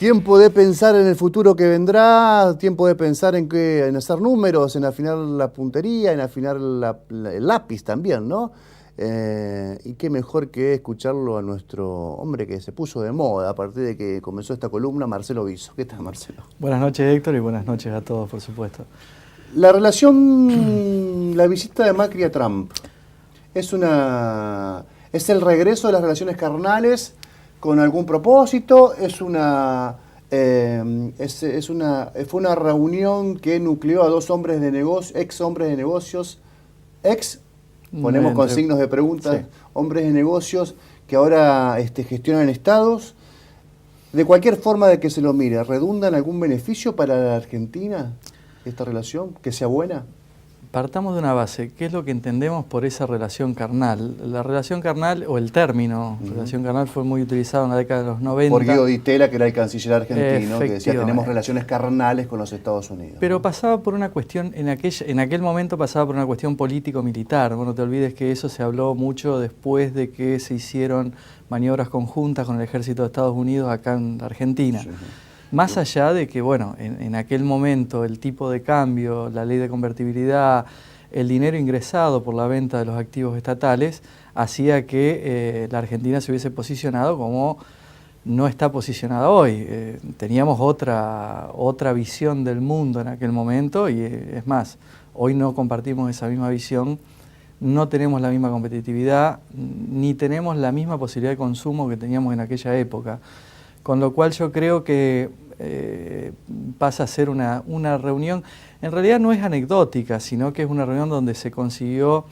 Tiempo de pensar en el futuro que vendrá, tiempo de pensar en hacer números, en afinar la puntería, en afinar el lápiz también, ¿no? Y qué mejor que escucharlo a nuestro hombre que se puso de moda a partir de que comenzó esta columna, Marcelo Viso. ¿Qué tal, Marcelo? Buenas noches, Héctor, y buenas noches a todos, por supuesto. La relación, la visita de Macri a Trump, es el regreso de las relaciones carnales con algún propósito, fue una reunión que nucleó a dos hombres de negocios, ponemos con signos de pregunta, sí, hombres de negocios que ahora gestionan estados. De cualquier forma de que se lo mire, ¿redunda en algún beneficio para la Argentina esta relación? ¿Que sea buena? Partamos de una base. ¿Qué es lo que entendemos por esa relación carnal? La relación carnal, o el término relación carnal, fue muy utilizado en la década de los 90. Por Guido Di Tella, que era el canciller argentino, que decía tenemos relaciones carnales con los Estados Unidos. Pero ¿no? pasaba por una cuestión, en aquel momento pasaba por una cuestión político-militar. Bueno, no te olvides que eso se habló mucho después de que se hicieron maniobras conjuntas con el ejército de Estados Unidos acá en la Argentina. Sí. Más allá de que, bueno, en aquel momento el tipo de cambio, la ley de convertibilidad, el dinero ingresado por la venta de los activos estatales, hacía que la Argentina se hubiese posicionado como no está posicionada hoy. Teníamos otra visión del mundo en aquel momento y es más, hoy no compartimos esa misma visión, no tenemos la misma competitividad, ni tenemos la misma posibilidad de consumo que teníamos en aquella época. Con lo cual yo creo que pasa a ser una reunión, en realidad no es anecdótica, sino que es una reunión donde se consiguió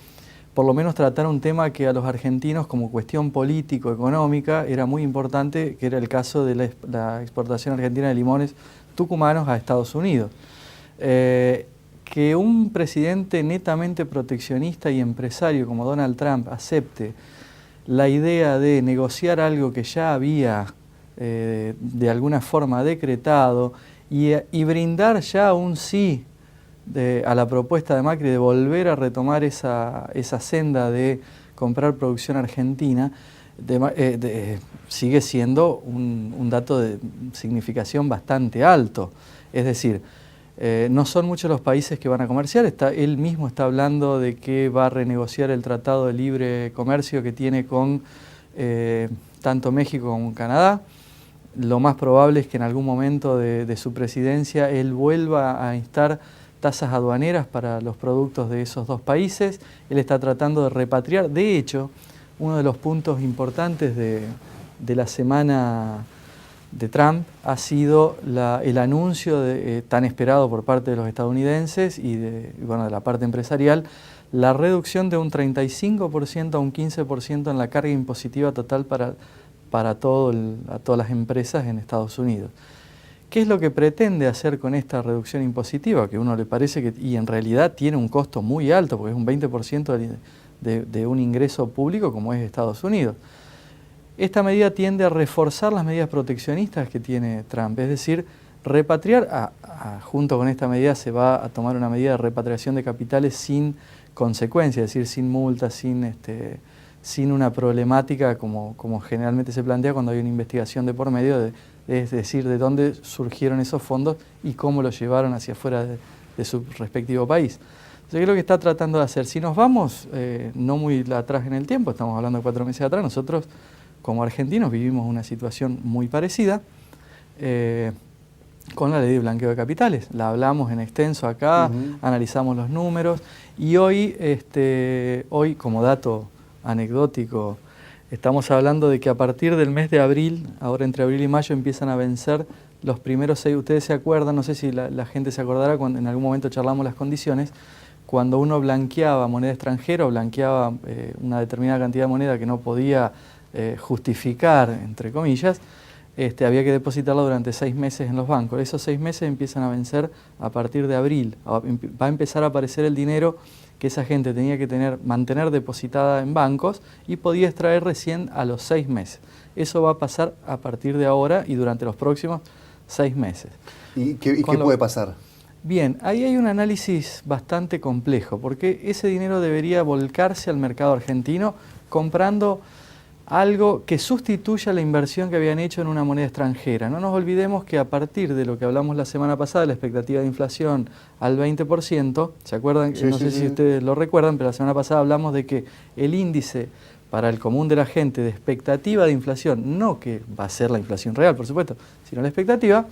por lo menos tratar un tema que a los argentinos como cuestión político-económica era muy importante, que era el caso de la exportación argentina de limones tucumanos a Estados Unidos. Que un presidente netamente proteccionista y empresario como Donald Trump acepte la idea de negociar algo que ya había de alguna forma decretado y brindar ya un sí a la propuesta de Macri de volver a retomar esa senda de comprar producción argentina, sigue siendo un dato de significación bastante alto. Es decir, no son muchos los países que van a comerciar. Él mismo está hablando de que va a renegociar el Tratado de Libre Comercio que tiene con tanto México como Canadá. Lo más probable es que en algún momento de su presidencia él vuelva a instar tasas aduaneras para los productos de esos dos países. Él está tratando de repatriar. De hecho, uno de los puntos importantes de la semana de Trump ha sido el anuncio tan esperado por parte de los estadounidenses y de la parte empresarial, la reducción de un 35% a un 15% en la carga impositiva total para todas las empresas en Estados Unidos. ¿Qué es lo que pretende hacer con esta reducción impositiva? Que a uno le parece que, y en realidad tiene un costo muy alto, porque es un 20% de un ingreso público como es Estados Unidos. Esta medida tiende a reforzar las medidas proteccionistas que tiene Trump, es decir, repatriar, junto con esta medida se va a tomar una medida de repatriación de capitales sin consecuencias, es decir, sin multas, sin una problemática como generalmente se plantea cuando hay una investigación de por medio, es decir, de dónde surgieron esos fondos y cómo los llevaron hacia afuera de su respectivo país. Entonces, ¿qué es lo que está tratando de hacer? Si nos vamos no muy atrás en el tiempo, estamos hablando de 4 meses atrás, nosotros como argentinos vivimos una situación muy parecida con la ley de blanqueo de capitales. La hablamos en extenso acá, analizamos los números y hoy como dato anecdótico, estamos hablando de que a partir del mes de abril, ahora entre abril y mayo, empiezan a vencer los primeros 6. Ustedes se acuerdan, no sé si la gente se acordará, cuando en algún momento charlamos las condiciones, cuando uno blanqueaba moneda extranjera o blanqueaba una determinada cantidad de moneda que no podía justificar, entre comillas, había que depositarla durante 6 meses en los bancos. Esos 6 meses empiezan a vencer a partir de abril. Va a empezar a aparecer el dinero que esa gente tenía que mantener depositada en bancos y podía extraer recién a los 6 meses. Eso va a pasar a partir de ahora y durante los próximos 6 meses. ¿Y qué puede pasar? Bien, ahí hay un análisis bastante complejo, porque ese dinero debería volcarse al mercado argentino comprando algo que sustituya la inversión que habían hecho en una moneda extranjera. No nos olvidemos que a partir de lo que hablamos la semana pasada, la expectativa de inflación al 20%, ¿se acuerdan? Sí, no sí, sé sí. si ustedes lo recuerdan, pero la semana pasada hablamos de que el índice para el común de la gente de expectativa de inflación, no que va a ser la inflación real, por supuesto, sino la expectativa,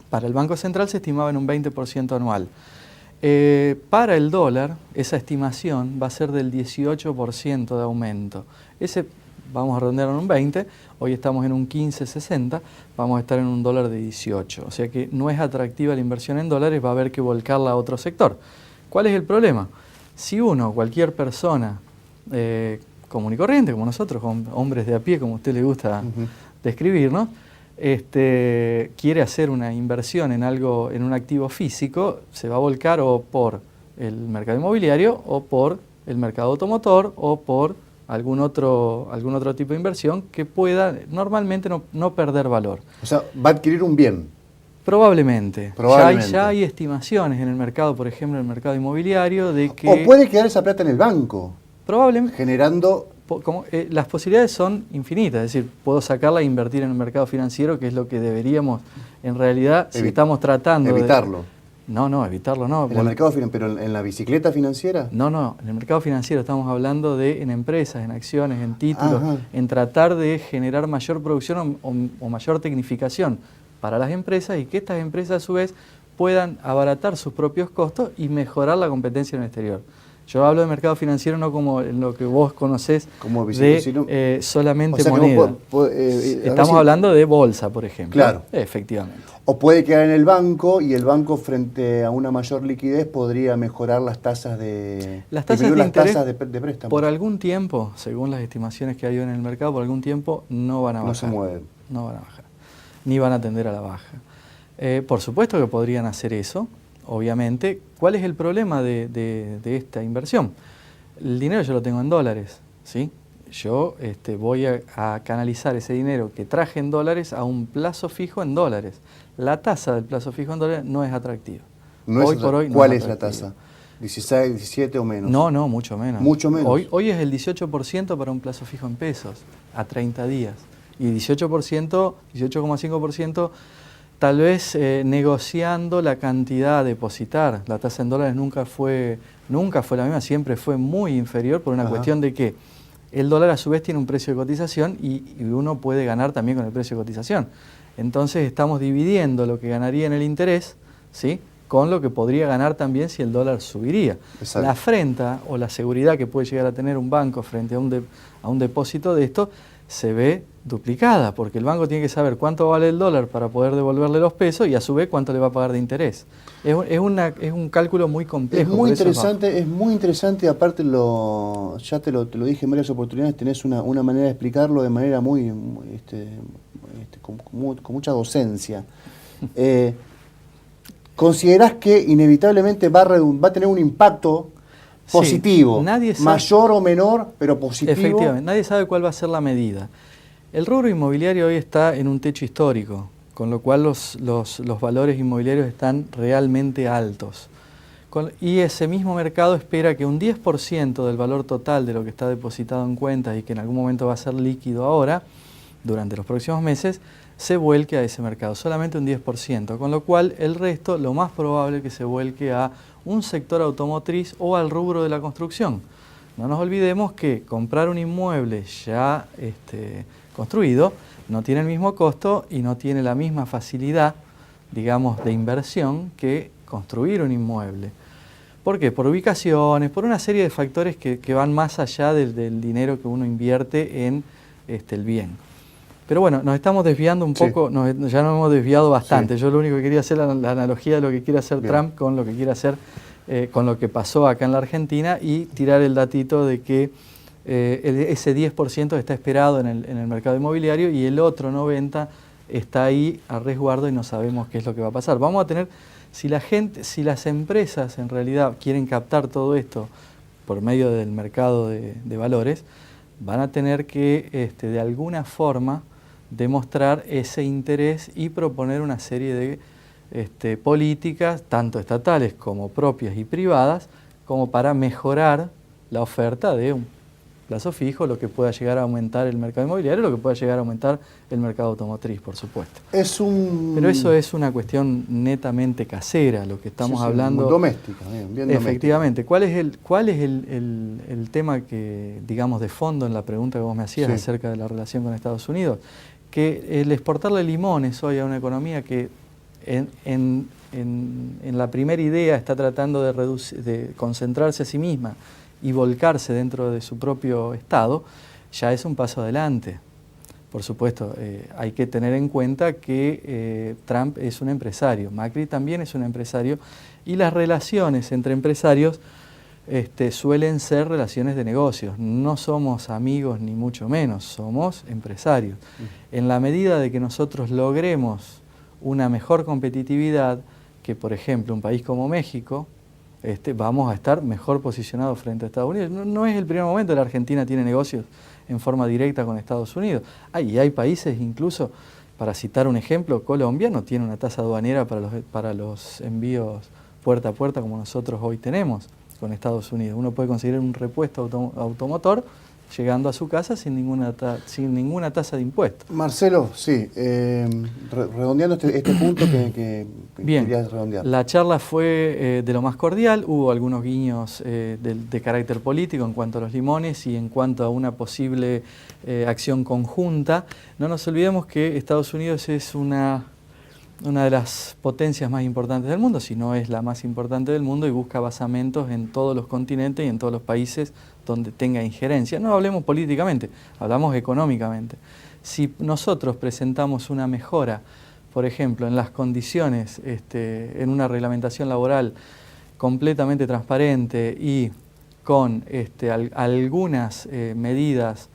para el Banco Central se estimaba en un 20% anual. Para el dólar, esa estimación va a ser del 18% de aumento. Ese, vamos a redondear en un 20, hoy estamos en un 15.60, vamos a estar en un dólar de 18. O sea que no es atractiva la inversión en dólares, va a haber que volcarla a otro sector. ¿Cuál es el problema? Si uno, cualquier persona común y corriente, como nosotros, hombres de a pie, como a usted le gusta describirnos, quiere hacer una inversión en algo, en un activo físico, se va a volcar o por el mercado inmobiliario o por el mercado automotor o por algún otro tipo de inversión que pueda normalmente no perder valor. O sea, va a adquirir un bien. Probablemente. Probablemente. Ya hay estimaciones en el mercado, por ejemplo, en el mercado inmobiliario, de que... O puede quedar esa plata en el banco, probablemente generando... las posibilidades son infinitas, es decir, puedo sacarla e invertir en el mercado financiero, que es lo que deberíamos, en realidad, si estamos tratando evitarlo. Evitarlo no. ¿En el mercado financiero, pero en la bicicleta financiera? No, en el mercado financiero estamos hablando de en empresas, en acciones, en títulos, Ajá. en tratar de generar mayor producción o mayor tecnificación para las empresas y que estas empresas a su vez puedan abaratar sus propios costos y mejorar la competencia en el exterior. Yo hablo de mercado financiero no como en lo que vos conocés de solamente, o sea, moneda. Estamos hablando de bolsa, por ejemplo. Claro. Efectivamente. O puede quedar en el banco y el banco frente a una mayor liquidez podría mejorar las tasas de interés de préstamo. Por algún tiempo, según las estimaciones que hay en el mercado, por algún tiempo no van a bajar. No se mueven. No van a bajar. Ni van a tender a la baja. Por supuesto que podrían hacer eso. Obviamente, ¿cuál es el problema de esta inversión? El dinero yo lo tengo en dólares, ¿sí? Yo voy a canalizar ese dinero que traje en dólares a un plazo fijo en dólares. La tasa del plazo fijo en dólares no es atractiva. Hoy por hoy ¿Cuál no es la tasa? ¿16, 17 o menos? No, mucho menos. Mucho menos. Hoy es el 18% para un plazo fijo en pesos, a 30 días. Y 18%, 18,5%, tal vez negociando la cantidad a depositar. La tasa en dólares nunca fue la misma, siempre fue muy inferior por una cuestión de que el dólar a su vez tiene un precio de cotización y uno puede ganar también con el precio de cotización. Entonces estamos dividiendo lo que ganaría en el interés, ¿sí?, con lo que podría ganar también si el dólar subiría. Exacto. La afrenta o la seguridad que puede llegar a tener un banco frente a un depósito de esto se ve duplicada, porque el banco tiene que saber cuánto vale el dólar para poder devolverle los pesos y a su vez cuánto le va a pagar de interés. Es un cálculo muy complejo. Es muy interesante, aparte ya te lo dije en varias oportunidades, tenés una manera de explicarlo de manera con mucha docencia. ¿Considerás que inevitablemente va a tener un impacto positivo, sí, mayor o menor, pero positivo? Efectivamente, nadie sabe cuál va a ser la medida. El rubro inmobiliario hoy está en un techo histórico, con lo cual los valores inmobiliarios están realmente altos. Y ese mismo mercado espera que un 10% del valor total de lo que está depositado en cuentas y que en algún momento va a ser líquido ahora, durante los próximos meses, se vuelque a ese mercado, solamente un 10%, con lo cual el resto, lo más probable es que se vuelque a un sector automotriz o al rubro de la construcción. No nos olvidemos que comprar un inmueble ya construido no tiene el mismo costo y no tiene la misma facilidad, digamos, de inversión que construir un inmueble. ¿Por qué? Por ubicaciones, por una serie de factores que van más allá del dinero que uno invierte en el bien. Pero bueno, nos estamos desviando un poco, ya nos hemos desviado bastante. Sí. Yo lo único que quería hacer la analogía de lo que quiere hacer Trump con lo que quiere hacer, con lo que pasó acá en la Argentina y tirar el datito de que ese 10% está esperado en el mercado inmobiliario y el otro 90% está ahí a resguardo y no sabemos qué es lo que va a pasar. Vamos a tener, si las empresas en realidad quieren captar todo esto por medio del mercado de valores, van a tener que de alguna forma demostrar ese interés y proponer una serie de políticas, tanto estatales como propias y privadas, como para mejorar la oferta de plazo fijo, lo que pueda llegar a aumentar el mercado inmobiliario, lo que pueda llegar a aumentar el mercado automotriz, por supuesto. Pero eso es una cuestión netamente casera, lo que estamos hablando. Muy doméstica, bien efectivamente. Doméstica. ¿Cuál es el tema que, digamos, de fondo en la pregunta que vos me hacías acerca de la relación con Estados Unidos? Que el exportarle limones hoy a una economía que en la primera idea está tratando de concentrarse a sí misma y volcarse dentro de su propio Estado, ya es un paso adelante. Por supuesto, hay que tener en cuenta que Trump es un empresario, Macri también es un empresario, y las relaciones entre empresarios suelen ser relaciones de negocios. No somos amigos ni mucho menos, somos empresarios. En la medida de que nosotros logremos una mejor competitividad que, por ejemplo, un país como México, vamos a estar mejor posicionados frente a Estados Unidos. No es el primer momento que la Argentina tiene negocios en forma directa con Estados Unidos. Hay países, incluso, para citar un ejemplo, Colombia no tiene una tasa aduanera para los envíos puerta a puerta como nosotros hoy tenemos con Estados Unidos. Uno puede conseguir un repuesto automotor llegando a su casa sin ninguna tasa de impuesto. Marcelo, sí, redondeando este punto que querías redondear. La charla fue de lo más cordial, hubo algunos guiños de carácter político en cuanto a los limones y en cuanto a una posible acción conjunta. No nos olvidemos que Estados Unidos es una de las potencias más importantes del mundo, si no es la más importante del mundo, y busca basamentos en todos los continentes y en todos los países donde tenga injerencia. No hablemos políticamente, hablamos económicamente. Si nosotros presentamos una mejora, por ejemplo, en las condiciones, en una reglamentación laboral completamente transparente y con algunas medidas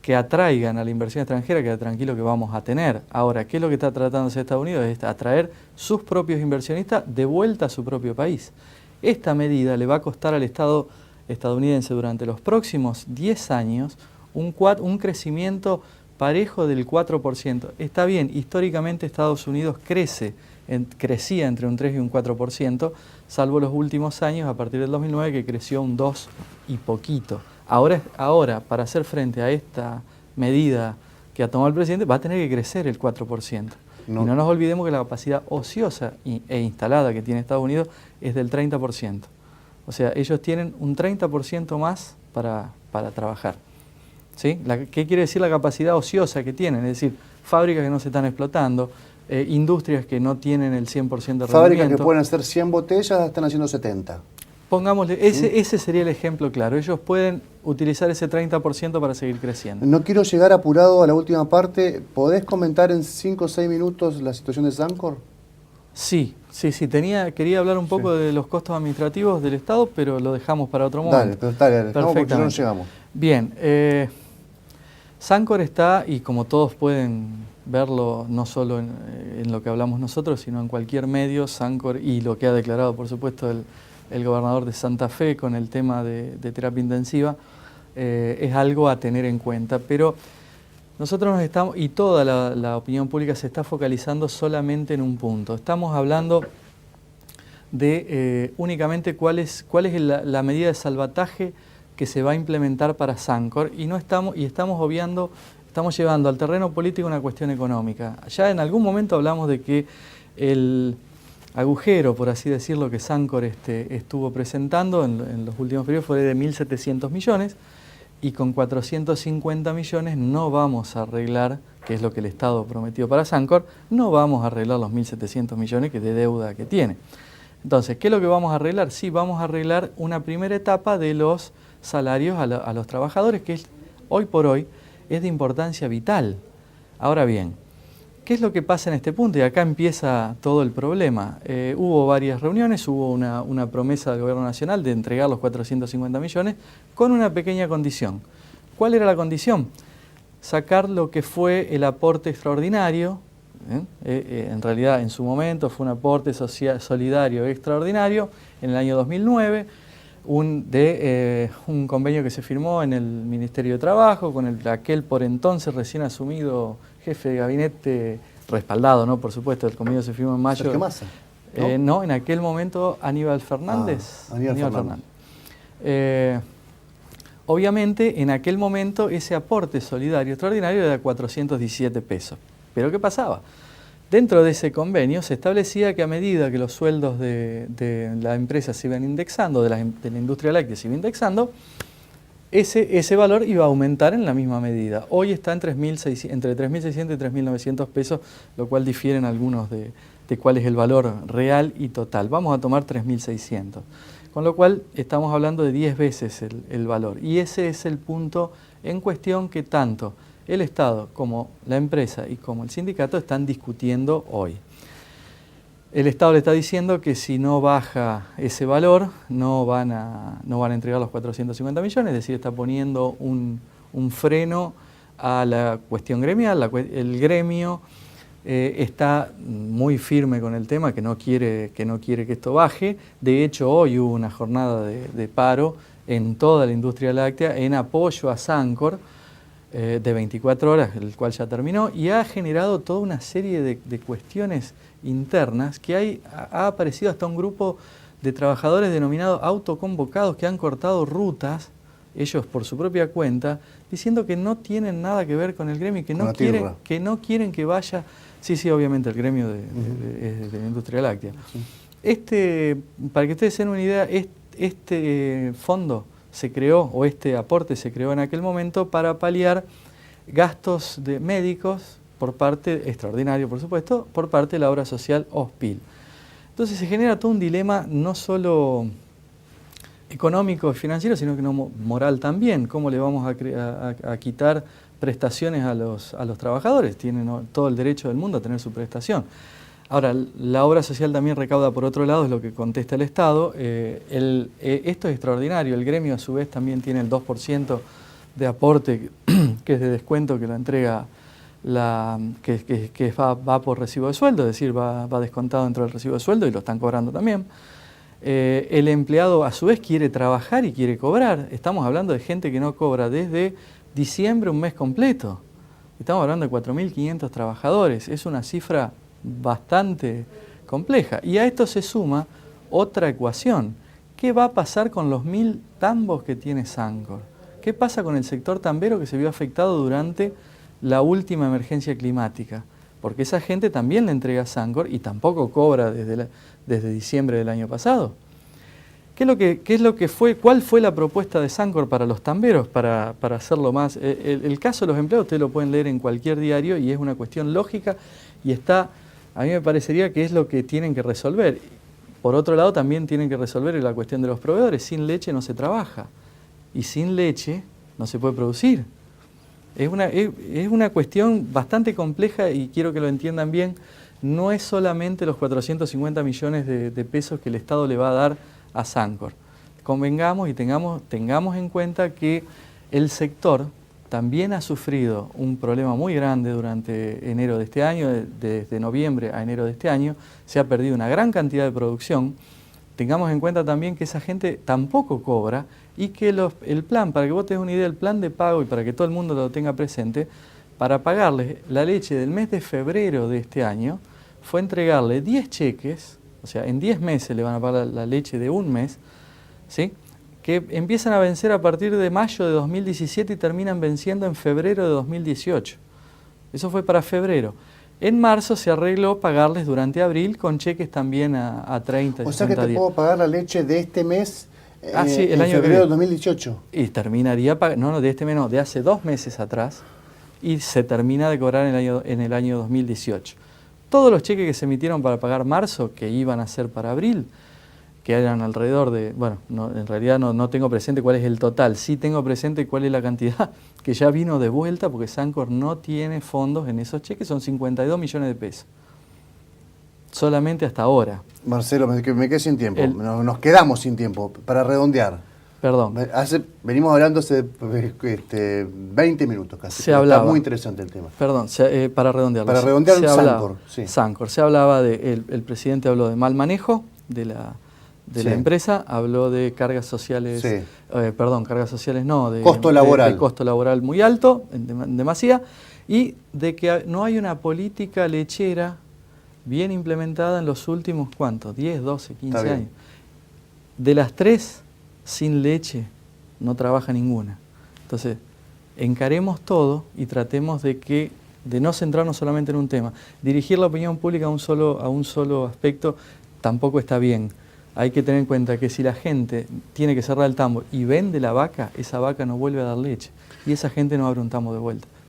que atraigan a la inversión extranjera, queda tranquilo que vamos a tener. Ahora, ¿qué es lo que está tratando de hacer Estados Unidos? Es atraer sus propios inversionistas de vuelta a su propio país. Esta medida le va a costar al Estado estadounidense durante los próximos 10 años un crecimiento parejo del 4%. Está bien, históricamente Estados Unidos crecía entre un 3 y un 4%, salvo los últimos años, a partir del 2009, que creció un 2 y poquito. Ahora, para hacer frente a esta medida que ha tomado el presidente, va a tener que crecer el 4%. No. Y no nos olvidemos que la capacidad ociosa e instalada que tiene Estados Unidos es del 30%. O sea, ellos tienen un 30% más para trabajar. ¿Sí? ¿Qué quiere decir la capacidad ociosa que tienen? Es decir, fábricas que no se están explotando, industrias que no tienen el 100% de rendimiento. Fábricas que pueden hacer 100 botellas, están haciendo 70. Pongámosle, ese sería el ejemplo claro. Ellos pueden utilizar ese 30% para seguir creciendo. No quiero llegar apurado a la última parte. ¿Podés comentar en 5 o 6 minutos la situación de Sancor? Sí. Quería hablar un poco de los costos administrativos del Estado, pero lo dejamos para otro momento. Dale, porque no llegamos. Bien, Sancor está, y como todos pueden verlo, no solo en lo que hablamos nosotros, sino en cualquier medio, Sancor, y lo que ha declarado, por supuesto, el gobernador de Santa Fe con el tema de terapia intensiva, es algo a tener en cuenta. Pero nosotros y toda la opinión pública se está focalizando solamente en un punto. Estamos hablando de únicamente cuál es la medida de salvataje que se va a implementar para Sancor, y estamos llevando al terreno político una cuestión económica. Ya en algún momento hablamos de que el agujero, por así decirlo, que Sancor estuvo presentando en los últimos periodos fue de 1.700 millones, y con 450 millones no vamos a arreglar, que es lo que el Estado prometió para Sancor, no vamos a arreglar los 1.700 millones de deuda que tiene. Entonces, ¿qué es lo que vamos a arreglar? Sí, vamos a arreglar una primera etapa de los salarios a los trabajadores, que hoy por hoy es de importancia vital. Ahora bien, ¿qué es lo que pasa en este punto? Y acá empieza todo el problema. Hubo varias reuniones, hubo una promesa del Gobierno Nacional de entregar los 450 millones con una pequeña condición. ¿Cuál era la condición? Sacar lo que fue el aporte extraordinario. En realidad, en su momento fue un aporte solidario extraordinario en el año 2009, un convenio que se firmó en el Ministerio de Trabajo con aquel por entonces recién asumido jefe de gabinete, respaldado, ¿no? Por supuesto, el convenio se firmó en mayo. ¿Sergio Massa? No, en aquel momento Aníbal Fernández. Aníbal Fernández. Obviamente, en aquel momento, ese aporte solidario extraordinario era de 417 pesos. ¿Pero qué pasaba? Dentro de ese convenio se establecía que a medida que los sueldos de la empresa se iban indexando, de la industria láctea se iba indexando, ese valor iba a aumentar en la misma medida. Hoy está entre 3.600 y 3.900 pesos, lo cual difieren algunos de cuál es el valor real y total. Vamos a tomar 3.600. Con lo cual estamos hablando de 10 veces el valor. Y ese es el punto en cuestión que tanto el Estado como la empresa y como el sindicato están discutiendo hoy. El Estado le está diciendo que si no baja ese valor no van a entregar los 450 millones, es decir, está poniendo un freno a la cuestión gremial. El gremio está muy firme con el tema, que no quiere que esto baje. De hecho, hoy hubo una jornada de paro en toda la industria láctea en apoyo a Sancor de 24 horas, el cual ya terminó, y ha generado toda una serie de cuestiones internas que ha aparecido hasta un grupo de trabajadores denominados autoconvocados que han cortado rutas, ellos por su propia cuenta, diciendo que no tienen nada que ver con el gremio y que no quieren que vaya. Sí, obviamente el gremio de la industria láctea. Sí. Para que ustedes se den una idea, este fondo se creó, o este aporte se creó en aquel momento para paliar gastos de médicos extraordinario por supuesto, por parte de la obra social OSPIL. Entonces se genera todo un dilema no solo económico y financiero, sino que moral también. ¿Cómo le vamos a quitar prestaciones a los trabajadores? Tienen todo el derecho del mundo a tener su prestación. Ahora, la obra social también recauda por otro lado, es lo que contesta el Estado. Esto es extraordinario. El gremio a su vez también tiene el 2% de aporte, que es de descuento, que lo entrega, que va por recibo de sueldo, es decir, va descontado dentro del recibo de sueldo y lo están cobrando también. El empleado a su vez quiere trabajar y quiere cobrar. Estamos hablando de gente que no cobra desde diciembre un mes completo. Estamos hablando de 4.500 trabajadores. Es una cifra bastante compleja. Y a esto se suma otra ecuación. ¿Qué va a pasar con los 1.000 tambos que tiene Sancor? ¿Qué pasa con el sector tambero que se vio afectado durante la última emergencia climática? Porque esa gente también le entrega a Sancor y tampoco cobra desde diciembre del año pasado. ¿Cuál fue la propuesta de Sancor para los tamberos, para hacerlo más? El caso de los empleados ustedes lo pueden leer en cualquier diario y es una cuestión lógica y a mí me parecería que es lo que tienen que resolver. Por otro lado, también tienen que resolver la cuestión de los proveedores. Sin leche no se trabaja y sin leche no se puede producir. Es una cuestión bastante compleja y quiero que lo entiendan bien. No es solamente los 450 millones de pesos que el Estado le va a dar a Sancor. Convengamos y tengamos en cuenta que el sector también ha sufrido un problema muy grande durante enero de este año, desde noviembre a enero de este año. Se ha perdido una gran cantidad de producción. Tengamos en cuenta también que esa gente tampoco cobra y que el plan, para que vos tengas una idea, el plan de pago y para que todo el mundo lo tenga presente, para pagarles la leche del mes de febrero de este año, fue entregarle 10 cheques, o sea, en 10 meses le van a pagar la leche de un mes, ¿sí?, que empiezan a vencer a partir de mayo de 2017 y terminan venciendo en febrero de 2018. Eso fue para febrero. En marzo se arregló pagarles durante abril con cheques también a 30 días. O sea que te puedo pagar la leche de este mes sí, en febrero de 2018. Y terminaría, de este mes no, de hace 2 meses atrás, y se termina de cobrar en el año 2018. Todos los cheques que se emitieron para pagar marzo, que iban a ser para abril, que eran alrededor de, en realidad no tengo presente cuál es el total, sí tengo presente cuál es la cantidad que ya vino de vuelta, porque Sancor no tiene fondos en esos cheques, son 52 millones de pesos. Solamente hasta ahora. Marcelo, me quedé sin tiempo, nos quedamos sin tiempo, para redondear. Perdón. Venimos hablando hace 20 minutos casi. Se hablaba. Está muy interesante el tema. Perdón, para redondearlo. Para redondear Sancor. Sí. Sancor, se hablaba el presidente habló de mal manejo de la empresa, habló de cargas sociales, cargas sociales no, de costo laboral. De costo laboral muy alto, en demasía, y de que no hay una política lechera bien implementada en los últimos, ¿cuántos? 10, 12, 15 años. De las 3 sin leche no trabaja ninguna. Entonces, encaremos todo y tratemos de no centrarnos solamente en un tema. Dirigir la opinión pública a un solo aspecto tampoco está bien. Hay que tener en cuenta que si la gente tiene que cerrar el tambo y vende la vaca, esa vaca no vuelve a dar leche y esa gente no abre un tambo de vuelta.